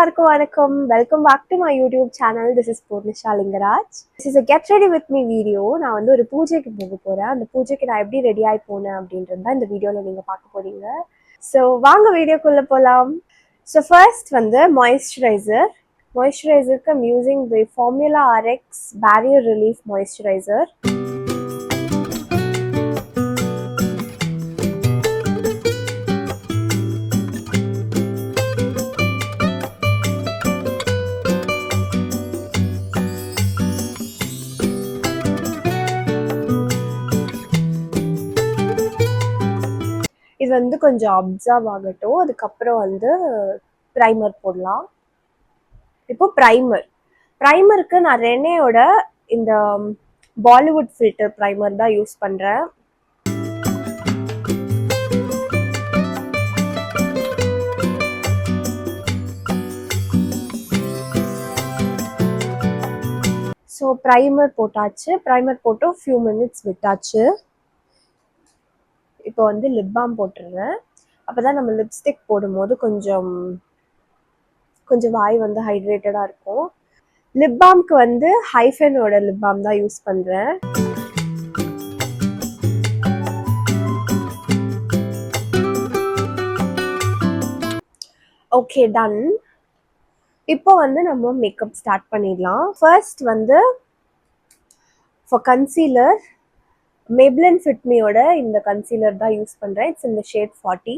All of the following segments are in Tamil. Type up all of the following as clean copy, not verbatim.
எல்லாருக்கும் வணக்கம். Welcome back to my YouTube channel. This is Poornisha Lingaraj. This is a get ready with me video. நான் வந்து ஒரு பூஜைக்கு போக போறேன். அந்த பூஜைக்கு நான் எப்படி ரெடி ஆகி போனேன் அப்படின்றது தான் இந்த வீடியோவில் நீங்கள் பார்க்க போறீங்க. ஸோ வாங்க வீடியோக்குள்ளே போகலாம். ஸோ ஃபர்ஸ்ட் வந்து மாய்ஸ்சரைசருக்கு I'm using the formula RX barrier relief moisturiser. இது வந்து கொஞ்சம் அப்சர்வ் ஆகட்டும். அதுக்கப்புறம் வந்து ப்ரைமர் போடலாம். இப்போ ப்ரைமருக்கு நான் ரெனேயோட இந்த பாலிவுட் ஃபில்டர் ப்ரைமர் தான் யூஸ் பண்ணுறேன். ஸோ ப்ரைமர் போட்டாச்சு. ப்ரைமர் போட்டு ஃபியூ மினிட்ஸ் விட்டாச்சு. இப்போ வந்து லிப் பாம் போட்டுருவேன். அப்போ தான் நம்ம லிப்ஸ்டிக் போடும்போது கொஞ்சம் வாய் வந்து ஹைட்ரேட்டடாக இருக்கும். லிப் பாம்க்கு வந்து ஹைஃபனோட லிப் பாம் தான் யூஸ் பண்ணுறேன். Okay, done. இப்போ வந்து நம்ம மேக்கப் ஸ்டார்ட் பண்ணிடலாம். ஃபர்ஸ்ட் வந்து ஃபார் கன்சீலர் Maybelline Fit Meயோட இந்த கன்சீலர் தான் யூஸ் பண்ணுறேன். இட்ஸ் இந்த ஷேட் 40.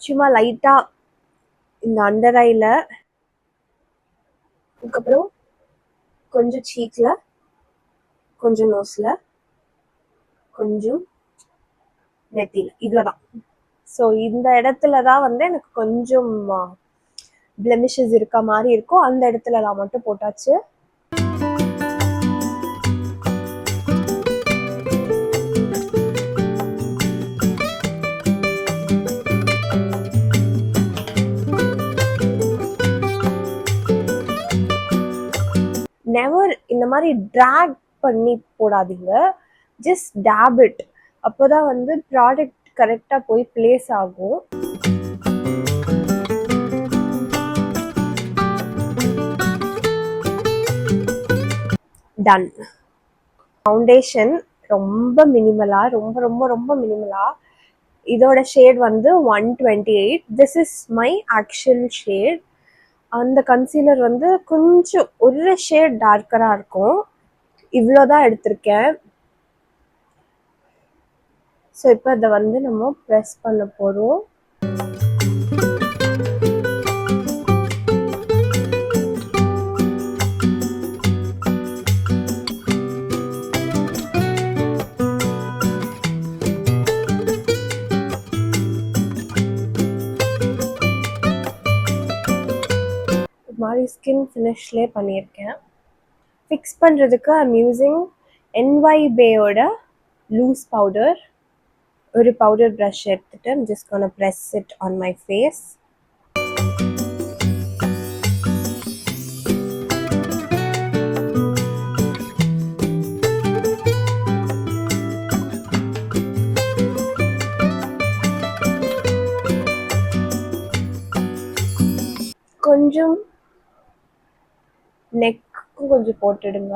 சும்மா லைட்டாக இந்த அண்டர் ஐயில், அதுக்கப்புறம் கொஞ்சம் சீக்கில், கொஞ்சம் நோஸில், கொஞ்சம் நெத்தியில், இவ்வளோ தான். ஸோ இந்த இடத்துல தான் வந்து எனக்கு கொஞ்சம் பிளெமிஷஸ் இருக்க மாதிரி இருக்கும். அந்த இடத்துலலாம் மட்டும் போட்டாச்சு. நெவர் இந்த மாதிரி ட்ராக் பண்ணி போடாதீங்க. Just tape it. அப்போ தான் வந்து ப்ராடக்ட் கரெக்டாக போய் பிளேஸ் ஆகும். டன். ஃபவுண்டேஷன் ரொம்ப மினிமலாக, ரொம்ப ரொம்ப ரொம்ப மினிமலாக. இதோட ஷேட் வந்து 128. This is my actual shade. அந்த கன்சீலர் வந்து கொஞ்சம் ஒரு ஷேட் டார்க்கராக இருக்கும். இவ்வளோதான் எடுத்திருக்கேன். ஸோ இப்போ அதை வந்து நம்ம ப்ரெஸ் பண்ண போகிறோம். மாதிரி ஸ்கின் ஃபினிஷ்லே பண்ணியிருக்கேன். ஃபிக்ஸ் பண்ணுறதுக்கு ஐம் யூஸிங் NYBேயோட லூஸ் பவுடர். ஒரு பவுடர் ப்ரஷ் எடுத்துகிட்டு I'm just gonna press it on my face. கொஞ்சம் நெக்கும் கொஞ்சம் போட்டுடுங்க.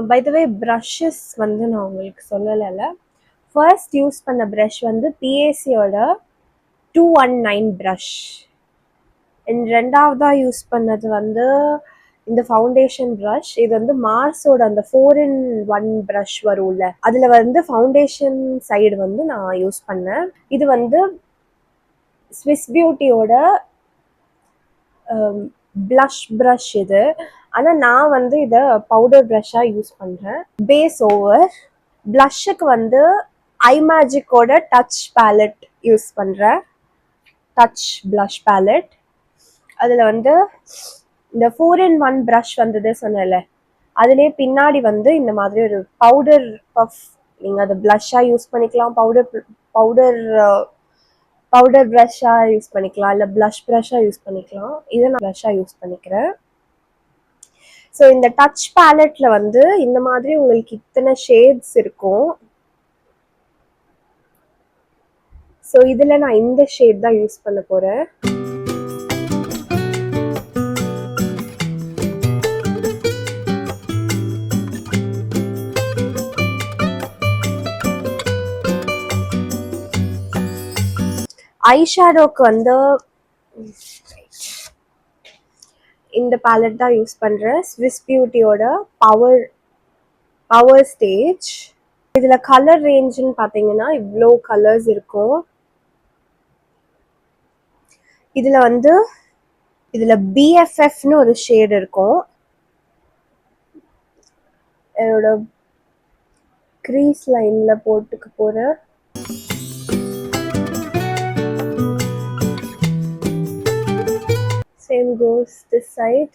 பை த வே ப்ரஷஸ் வந்து நான் உங்களுக்கு சொல்லலை. ஃபர்ஸ்ட் யூஸ் பண்ண ப்ரஷ் வந்து PACயோட 219 ப்ரஷ். ரெண்டாவதாக யூஸ் பண்ணது வந்து இந்த ஃபவுண்டேஷன் ப்ரஷ். இது வந்து மார்ஸோட அந்த 4-in-1 ப்ரஷ் வரும்ல, அதில் வந்து ஃபவுண்டேஷன் சைடு வந்து நான் யூஸ் பண்ணேன். இது வந்து ஸ்விஸ் பியூட்டியோட ப்ளஷ் ப்ரஷ் இது. ஆனால் நான் வந்து இதை பவுடர் ப்ரஷ்ஷாக யூஸ் பண்ணுறேன். பேஸ் ஓவர் ப்ளஷ்ஷுக்கு வந்து iMagicோட டச் பேலட் யூஸ் பண்ணுறேன். Touch blush palette. அதில் வந்து இந்த 4-in-1 ப்ரஷ் வந்தது சொன்னல, அதுலேயே பின்னாடி வந்து இந்த மாதிரி ஒரு பவுடர் பஃப். நீங்கள் அதை ப்ளஷ்ஷாக யூஸ் பண்ணிக்கலாம், பவுடர் பவுடர் ப்ரஷ்ஷாக யூஸ் பண்ணிக்கலாம், இல்லை ப்ளஷ் ப்ரஷ்ஷாக யூஸ் பண்ணிக்கலாம். இதை நான் ப்ரஷ்ஷாக யூஸ் பண்ணிக்கிறேன். ஸோ இந்த டச் பேலட்ல வந்து இந்த மாதிரி உங்களுக்கு இத்தனை ஷேட்ஸ் இருக்கும். ஸோ இதில் நான் இந்த ஷேட் தான் யூஸ் பண்ண போகிறேன். ஐஷேடோக்கு வந்து இந்த பேலட் தான் யூஸ் பண்ணுறேன். ஸ்விஸ் பியூட்டியோட பவர் ஸ்டேஜ். இதில் கலர் ரேஞ்சுன்னு பார்த்தீங்கன்னா இவ்வளோ கலர்ஸ் இருக்கும். இதில் பிஎஃப்எஃப்னு ஒரு ஷேட் இருக்கும். என்னோட க்ரீஸ் லைனில் போட்டுக்க போகிறேன். Same goes this side.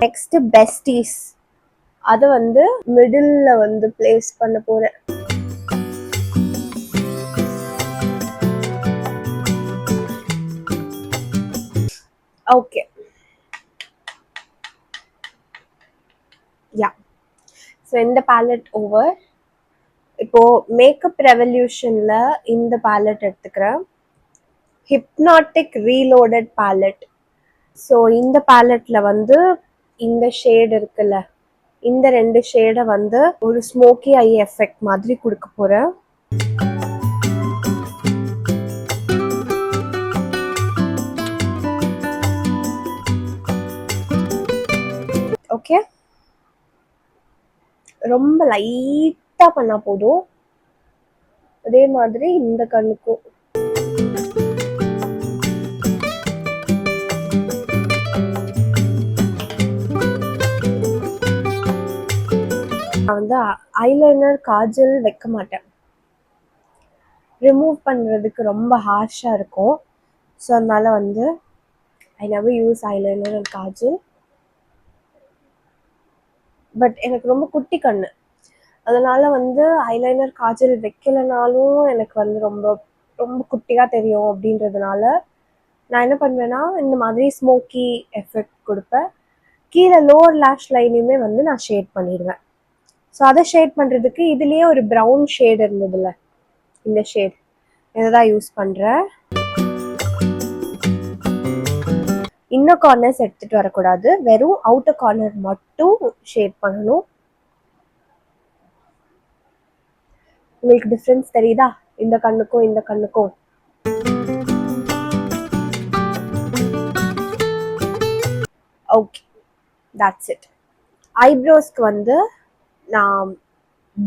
Next besties. அது வந்து மிடில்ல வந்து பிளேஸ் பண்ண போறேன். ஓகே. யா. ஸோ இந்த பேலட் ஓவர். இப்போ மேக்கப் ரெவல்யூஷன்ல இந்த பேலட் எடுத்துக்கிறேன். Hypnotic reloaded ballot. ஸோ இந்த பேலட்ல வந்து இந்த ஷேட் இருக்குல்ல, இந்த ரெண்டு ஷேடை வந்து ஒரு ஸ்மோக்கி ஐ எஃபெக்ட் மாதிரி கொடுக்க போறேன். ஓகே, ரொம்ப லைட்டா பண்ணா போதும். அதே மாதிரி இந்த கண்ணுக்கும் நான் வந்து ஐலைனர் காஜல் வைக்க மாட்டேன். ரிமூவ் பண்ணுறதுக்கு ரொம்ப ஹார்ஷாக இருக்கும். ஸோ அதனால வந்து I never use eyeliner and Kajal. But எனக்கு ரொம்ப குட்டி கண்ணு, அதனால வந்து ஐலைனர் காஜல் வைக்கலைனாலும் எனக்கு வந்து ரொம்ப ரொம்ப குட்டியாக தெரியும். அப்படின்றதுனால நான் என்ன பண்ணுவேன்னா இந்த மாதிரி ஸ்மோக்கி எஃபெக்ட் கொடுப்பேன். கீழே லோவர் லேஷ் லைனையுமே வந்து நான் ஷேட் பண்ணிடுவேன். ஸோ அதை ஷேட் பண்ணுறதுக்கு இதுலேயே ஒரு ப்ரௌன் ஷேட் இருந்ததில்ல, இந்த ஷேட் இதை தான் யூஸ் பண்ணுறேன். இன்னர் கார்னர்ஸ் எடுத்துகிட்டு வரக்கூடாது, வெறும் அவுட்டர் கார்னர் மட்டும் ஷேட் பண்ணணும். உங்களுக்கு டிஃப்ரென்ஸ் தெரியுதா இந்த கண்ணுக்கும் இந்த கண்ணுக்கும்? Okay, that's it. ஐப்ரோஸ்க்கு வந்து நான்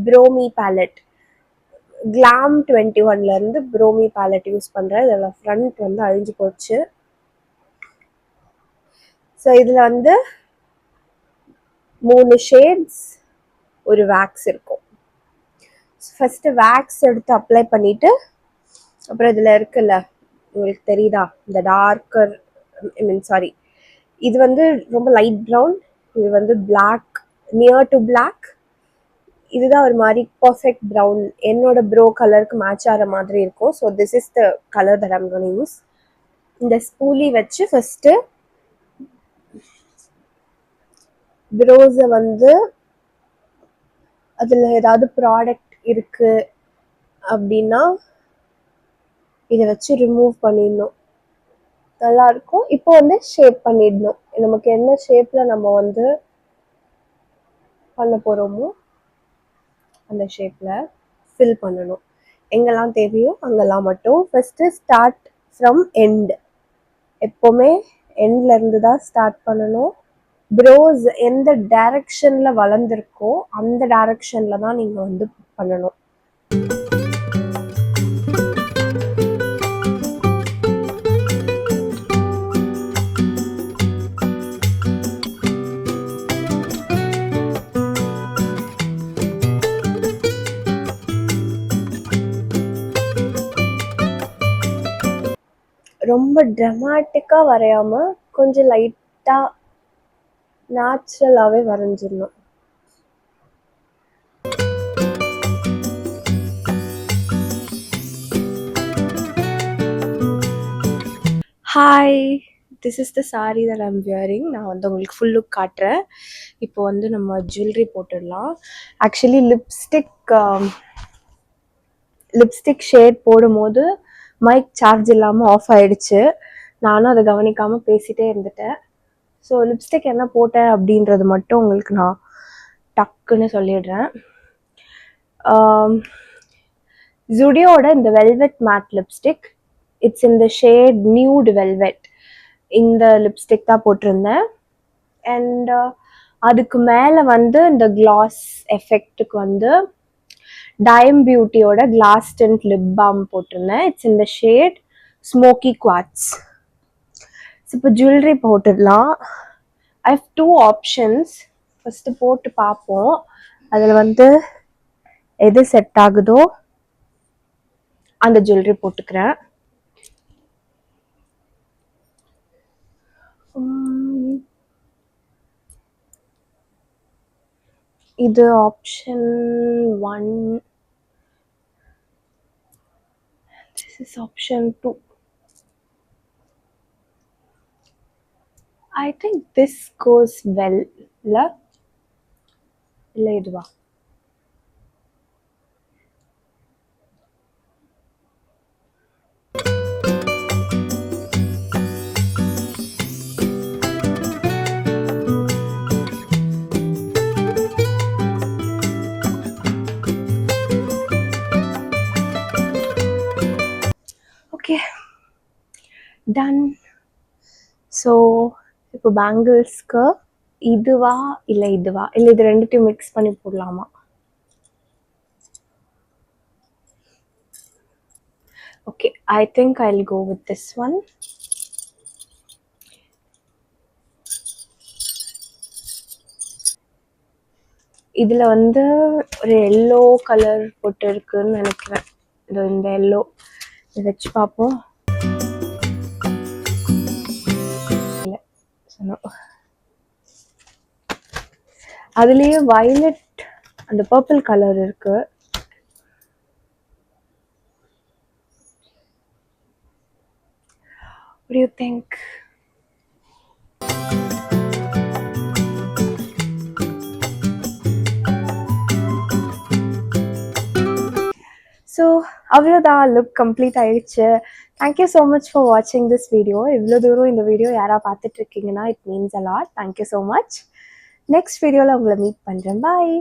ப்ரோமி பேலட், கிளாம் 21 ப்ரோமி பேலட் யூஸ் பண்ணுறேன். இதில் ஃப்ரண்ட் வந்து அழிஞ்சு போச்சு. ஸோ இதில் வந்து 3 ஷேட்ஸ், ஒரு வேக்ஸ் இருக்கும். ஃபஸ்ட்டு வேக்ஸ் எடுத்து அப்ளை பண்ணிவிட்டு அப்புறம் இதில் இருக்குல்ல, உங்களுக்கு தெரியுதா இந்த டார்க்கர், சாரி, இது வந்து ரொம்ப லைட் ப்ரௌன், இது வந்து பிளாக், நியர் டு பிளாக். இதுதான் ஒரு மாதிரி பர்ஃபெக்ட் ப்ரௌன், என்னோட ப்ரோ கலருக்கு மேட்ச் ஆகிற மாதிரி இருக்கும். So this is the colour that I'm gonna use. இந்த ஸ்பூலி வச்சு ஃபஸ்ட்டு ப்ரோஸை வந்து அதில் ஏதாவது ப்ராடக்ட் இருக்குது அப்படின்னா இதை வச்சு ரிமூவ் பண்ணிடணும். நல்லாயிருக்கும். இப்போ வந்து ஷேப் பண்ணிடணும். நமக்கு என்ன ஷேப்பில் நம்ம வந்து பண்ண போகிறோமோ அந்த ஷேப்பில் ஃபில் பண்ணணும். எங்கெல்லாம் தேவையோ அங்கெல்லாம் மட்டும். ஃபஸ்ட்டு ஸ்டார்ட் ஃப்ரம் எண்ட், எப்போவுமே எண்ட்லேருந்து தான் ஸ்டார்ட் பண்ணணும். ப்ரோஸ் எந்த டைரக்ஷனில் வளர்ந்துருக்கோ அந்த டைரக்ஷனில் தான் நீங்கள் வந்து பண்ணணும். ரொம்ப ட்ரமாட்டிக்காக வரையாமல் கொஞ்சம் லைட்டாக நேச்சுரலாகவே வரைஞ்சிடணும். Hi, this is the sari that I'm wearing. நான் வந்து உங்களுக்கு ஃபுல் லுக் காட்டுறேன். இப்போ வந்து நம்ம ஜுவல்லரி போட்டுடலாம். ஆக்சுவலி லிப்ஸ்டிக் ஷேட் போடும்போது மைக் சார்ஜ் இல்லாமல் ஆஃப் ஆயிடுச்சு. நானும் அதை கவனிக்காமல் பேசிகிட்டே இருந்துட்டேன். ஸோ லிப்ஸ்டிக் என்ன போட்டேன் அப்படின்றது மட்டும் உங்களுக்கு நான் டக்குன்னு சொல்லிடுறேன். ஜுடியோட இந்த வெல்வெட் மேட் லிப்ஸ்டிக், இட்ஸ் இந்த ஷேட் நியூட் வெல்வெட். இந்த லிப்ஸ்டிக் தான் போட்டிருந்தேன். அண்ட் அதுக்கு மேலே வந்து இந்த கிளாஸ் எஃபெக்ட்டுக்கு வந்து டைம் பியூட்டியோட கிளாஸ் டென்ட் லிப் பாம் போட்டிருந்தேன். இட்ஸ் இந்த ஷேட் ஸ்மோக்கி குவாட்ஸ். இப்போ ஜுவல்லரி போட்டுடலாம். I have 2 options. ஃபஸ்ட்டு போட்டு பார்ப்போம், அதில் வந்து எது செட் ஆகுதோ அந்த ஜுவல்லரி போட்டுக்கிறேன். இது option 1, this is option 2. I think this goes well. இல்லை இதுவா? Okay, ton. ஸோ இப்போ பேங்கிள்ஸ்க்கு இதுவா இல்லை இதுவா, இல்லை இது ரெண்டுத்தையும் மிக்ஸ் பண்ணி போடலாமா? Okay, I think I will go with this one. இதில் வந்து ஒரு எல்லோ கலர் போட்டு இருக்குன்னு நினைக்கிறேன். இந்த எல்லோ இதை வச்சு பார்ப்போம். இல்லை, அதுலேயே வயலட் அந்த பர்பிள் கலர் இருக்கு. What do you think? So அவ்வளோதான், லுக் கம்ப்ளீட் ஆயிடுச்சு. தேங்க்யூ ஸோ மச் ஃபார் வாட்சிங் திஸ் வீடியோ. இவ்வளோ தூரம் இந்த வீடியோ யாராவது பார்த்துட்டு இருக்கீங்கன்னா it means a lot. Thank you so much. Next வீடியோவில் உங்களை மீட் பண்ணுறேன். பாய்.